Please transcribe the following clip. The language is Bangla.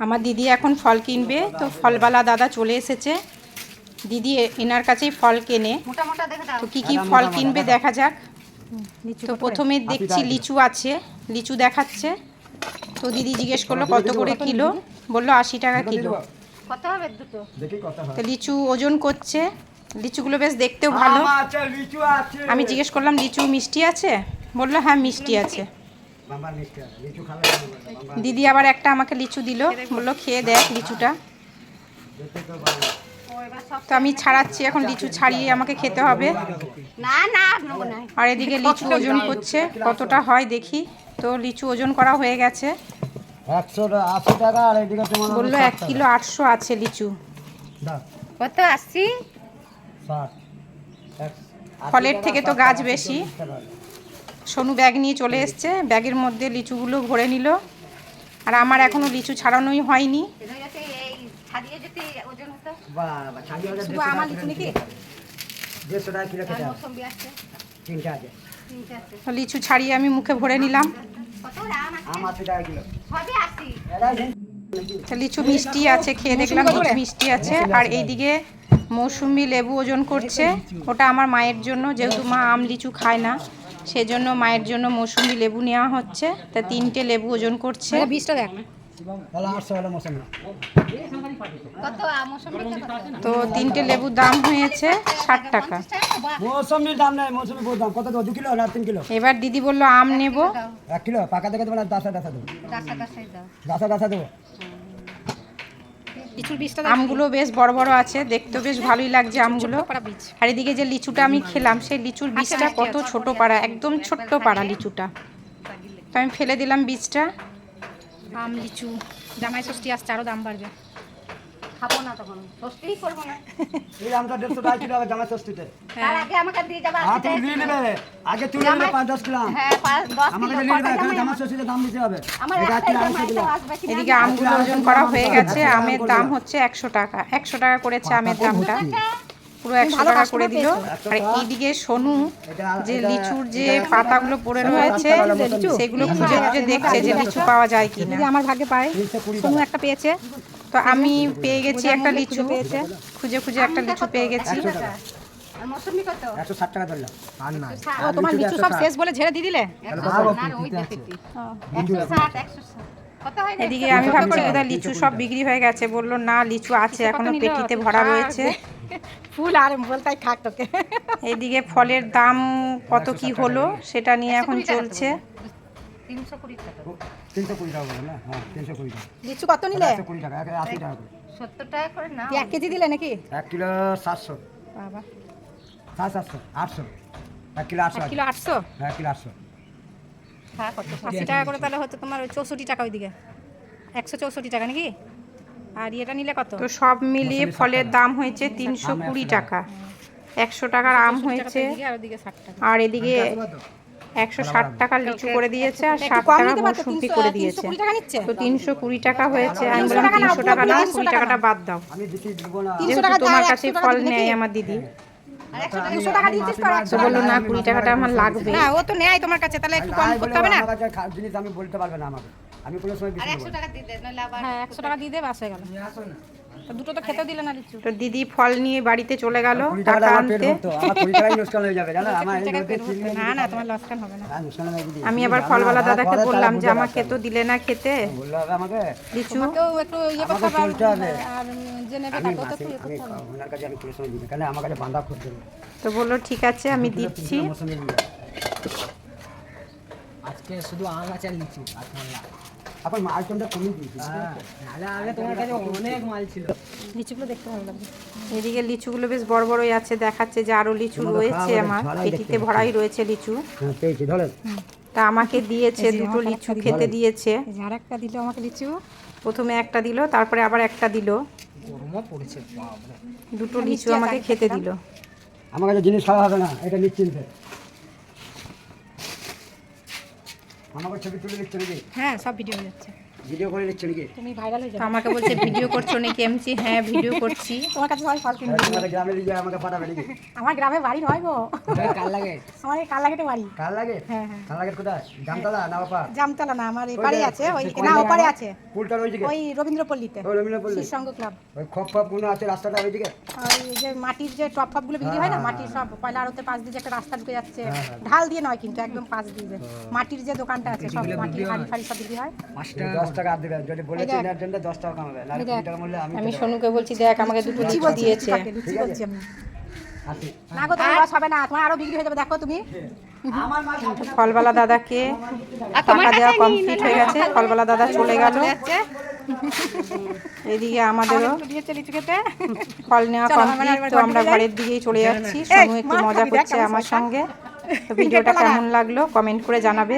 আমার দিদি এখন ফল কিনবে, তো ফলওয়ালা দাদা চলে এসেছে। দিদি এনার কাছেই ফল কেনে, তো কি কি ফল কিনবে দেখা যাক। তো প্রথমে দেখছি লিচু আছে, লিচু দেখাচ্ছে। তো দিদি জিজ্ঞেস করলো কত করে কিলো, বললো 80 টাকা কিলো। তো লিচু ওজন করছে, লিচুগুলো বেশ দেখতেও ভালো। আমি জিজ্ঞেস করলাম লিচু মিষ্টি আছে, বললো হ্যাঁ মিষ্টি আছে। দিদি আবার একটা আমাকে লিচু দিল, বললো খেয়ে দেখ লিচুটা। তো আমি ছাড়াচ্ছি, এখন লিচু ছাড়িয়ে আমাকে খেতে হবে। আর এদিকে লিচু ওজন করছে, কতটা হয় দেখি। তো লিচু ওজন করা হয়ে গেছে, 180 টাকা। আর এদিকে তোমার বললো 1 কিলো 800 আছে লিচু। কত 80? ফলের থেকে তো গাছ বেশি। সোনু ব্যাগ নিয়ে চলে এসছে, ব্যাগের মধ্যে লিচুগুলো ভরে নিল। আর আমার এখনো লিচু ছাড়ানোই হয়নি। শুধু আমার লিচু নাকি? 150 টাকা কিলো খেতে হবে। তিনটা আছে। তো লিচু ছাড়িয়ে আমি মুখে ভরে নিলাম। আম 80 টাকা কিলো। তো লিচু মিষ্টি আছে, খেয়ে দেখলাম লিচু মিষ্টি আছে। আর এইদিকে মৌসুমি লেবু ওজন করছে, ওটা আমার মায়ের জন্য, যেহেতু মা আম লিচু খায় না, সেজন্য মায়ের জন্য মৌসুমি লেবু নেওয়া হচ্ছে। তা 3টে লেবু ওজন করছে। 20টা দেখ না। তাহলে 800 হলো মৌসুমি। কত মৌসুমিটা কত? তো 3টে লেবুর দাম হয়েছে 60 টাকা। মৌসুমির দাম নাই, মৌসুমি বহুত দাম। কত দেবো? 2 কিলো না 3 কিলো? এবার দিদি বললো আম নেব। 1 কিলো পাকা দেখে দেবো না? 10 দেবো। 10 দেবো। লিচুর 20টা আমগুলো বেশ বড় বড় আছে, দেখতেও বেশ ভালোই লাগছে আমগুলো। আর এদিকে যে লিচুটা আমি খেলাম, সেই লিচুর বীজটা কত ছোট পাড়া, একদম ছোট্ট পাড়া লিচুটা। তো আমি ফেলে দিলাম বীজটা। আম লিচু জামাই ষষ্ঠী আসছে, আরো দাম বাড়বে। খাবো না তখন, ষষ্ঠীই করবো না। এই আমটা 150 টাকা কিলো হবে জামা ষষ্ঠীতে। তার আগে আমাকে দিয়ে যাবে। হ্যাঁ তুমি নিয়ে নেবে, আগে তুলে নেবে 5-10 কিলো। হ্যাঁ 10 আমাকে কিলো নিয়ে নেবে, জামা ষষ্ঠীতে দাম দিতে হবে। আমার এটা একটা কি 250 কিলো? আসবে কি? এদিকে আমগুলো ওজন করা হয়ে গেছে, আমের দাম হচ্ছে 100 টাকা। 100 টাকা করেছে আমের দামটা, পুরো 100 টাকা করে দিল। আর এইদিকে সোনু যে লিচুর যে পাতাগুলো পড়ে রয়েছে, সেগুলো খুঁজে খুঁজে দেখছে যে লিচু পাওয়া যায় কিনা। যদি আমার ভাগ্যে পায়। সোনু একটা পেয়েছে, তো আমি পেয়ে গেছি একটা লিচু, খুঁজে খুঁজে একটা লিচু পেয়ে গেছি। আর মৌসুমি কত? 160 টাকা ধরলাম। আর না। ও তোমার লিচু সব শেষ বলে ঝেড়ে দিয়ে দিলে? 160 কত হয়? এদিকে আমি ভাবছি বোধহয় লিচু সব বিক্রি হয়ে গেছে, বললো না লিচু আছে, এখনো পেটিতে ভরা রয়েছে। ফুল আর বলতাই খাক তোকে। এইদিকে ফলের দাম কত কি হলো সেটা নিয়ে এখন চলছে। 320 টাকা। 320 টাকা বলে না? হ্যাঁ 320 টাকা। লিচু কত নিলে? 120 টাকা, 80 টাকা করে। 70 টাকা করে না। 1 কেজি দিলে নাকি? 1 কিলো 700। বাবা, 700, 800। 1 কিলো 800। 1 কিলো 800? হ্যাঁ কিলো 800। হ্যাঁ কত? 80 টাকা করে তাহলে হচ্ছে তোমার 64 টাকা ওইদিকে। 164 টাকা নাকি? আর এটা নিলে কত? তো সব মিলিয়ে ফলের দাম হয়েছে 320 টাকা। 100 টাকার আম হয়েছে, আর ওইদিকে 60 টাকা। আর এদিকে 160 টাকার লিচু করে দিয়েছে, আর 60 টাকা মৌসুমি করে দিয়েছে। 320 টাকা নিচ্ছে। তো 320 টাকা হয়েছে। আমি বললাম 300 টাকা না, 20 টাকাটা বাদ দাও, আমি দিতে দিব না। যেহেতু তোমার কাছে ফল নেয় আমার দিদি। আর 100 টাকা দিয়েছিস তো? তো বললো না 20 টাকাটা আমার লাগবে। না ও তো নেয় তোমার কাছে, তাহলে একটু কম করতে হবে না? আমার কাছে জিনিস আমি বলতে পারবে না আমাকে। আমি কোনো সময় দিতে দেব না। টাকা দিয়ে দে, নইলে আবার হ্যাঁ 100 টাকা দিয়ে দে, বাস হয়ে গেল। তো দুটো তো খেতেও দিলে না লিচু। তো দিদি ফল নিয়ে বাড়িতে চলে গেল 20 টাকা টাকা আমার পেট আনতে। ভরতো। আমার 20 টাকাই নষ্ট হয়ে যাবে জানো? আমার এই রোদে চিনি না না, তোমার লসকান হবে না। আর নষ্ট না দিদি। আমি আবার ফলওয়ালা দাদাকে বললাম যে আমাকে তো দিলে না খেতে বললো হবে আমাকে। লিচু। তোমাকেও একটু ইয়ে করতে আমাকে চলতে হবে। হবে, আর যে নেবে আমি তাকেও তো মাসে একটু ইয়ে আমি করতে হবে। ওনার কাছে আমি কোনো সময় দিই না, কারণ আমার কাছে বাঁধা করতে হবে। তো বললো ঠিক আছে আমি দিচ্ছি। মৌসুমি নিয়ে। আজকে শুধু আম আছে আর লিচু আর কমলা। এখন মালটনটা কমিয়ে দিয়েছি। নাহলে আগে তোমার কাছে অনেক মাল ছিল। লিচুগুলো দেখতে ভালো লাগবে। এদিকে লিচুগুলো বেশ বড় বড়ই আছে, দেখাচ্ছে যে আরো লিচু রয়েছে, আমার পেটিতে ভরাই রয়েছে লিচু। হ্যাঁ পেয়েছি ধরেন। তা আমাকে দিয়েছে দুটো লিচু খেতে দিয়েছে। এই যে আরেকটা দিল আমাকে লিচু। প্রথমে একটা দিল, তারপরে আবার একটা দিল, গরমও পড়েছে বাপরে। দুটো লিচু আমাকে খেতে দিল। আমার কাছে জিনিস খাওয়া হবে না, এটা নিশ্চিন্তে। আমাকে ছবি তুলে দিচ্ছে নাকি? হ্যাঁ সব ভিডিও হয়ে যাচ্ছে। ভিডিও করে নিচ্ছে নাকি? তুমি ভাইরাল হয়ে তো যাবে। আমাকে বলছে ভিডিও করছো নাকি এমসি? হ্যাঁ ভিডিও করছি। তোমার কাছে সবাই ফল কিনবে। তোমাদের গ্রামে দিয়ে আমাকে পাঠাবে নাকি? আমার গ্রামে বাড়ি নয় গো, কার লাগে? আমার এই কাল্লাগেটে বাড়ি। কার লাগে? হ্যাঁ হ্যাঁ, কার লাগে কোথায়? জামতলা না ওপা? জামতলা না, আমার ওই এপারে যে- আছে, ওই ওই না যে ওপারে আমার- আছে, পুলটার ওই দিকে? ওই রবীন্দ্রপল্লীতে, ওই রবীন্দ্রপল্লী? শ্রী সংঘ ক্লাব। ওই খপ খপ কোনো আছে রাস্তাটা ওই দিকে? ওই যে মাটির যে টপ ফপ গুলো বিক্রি হয় না, হ্যাঁ, মাটির সব কয়লা আড়তে পাশ দিয়ে যে একটা রাস্তা ঢুকে যাচ্ছে, হ্যাঁ, হ্যাঁ। ঢাল দিয়ে নয় কিন্তু একদম পাশ দিয়ে যে মাটির যে দোকানটা আছে, সব মাটির হাড়ি ফাড়ি সব বিক্রি হয়। 5 টাকা 10 টাকা আর দেবেন যদি বলেছি দেখ। এনার জন্য 10 টাকা কামাবে না এই 3 দেখ। টাকা মূল্যে আমি আমি সোনুকে বলছি দেখ আমাকে দুটো লুচি লিচু বলছি, দিয়েছে। লুচি বলছি আমি। আসি না গো, তোমার লস হবে না, তোমার আরো বিক্রি হয়ে যাবে, দেখো তুমি। আমার মা ফলবালা দাদাকে টাকা দেওয়া কমপ্লিট হয়ে গেছে, ফলবালা দাদা চলে গেল। এদিকে আমাদেরও একটু দিয়েছে লিচু খেতে। ফল নেওয়া চলো, আমরা কমপ্লিট, এবার তো বাড়ি আমরা চলে যাই। ঘরের দিকেই চলে যাচ্ছি। এই, সোনু একটু মা, মজা খাবি দেখ করছে কেমন আমার শয়তান। সঙ্গে। তো ভিডিওটা কেমন লাগলো কমেন্ট করে জানাবে।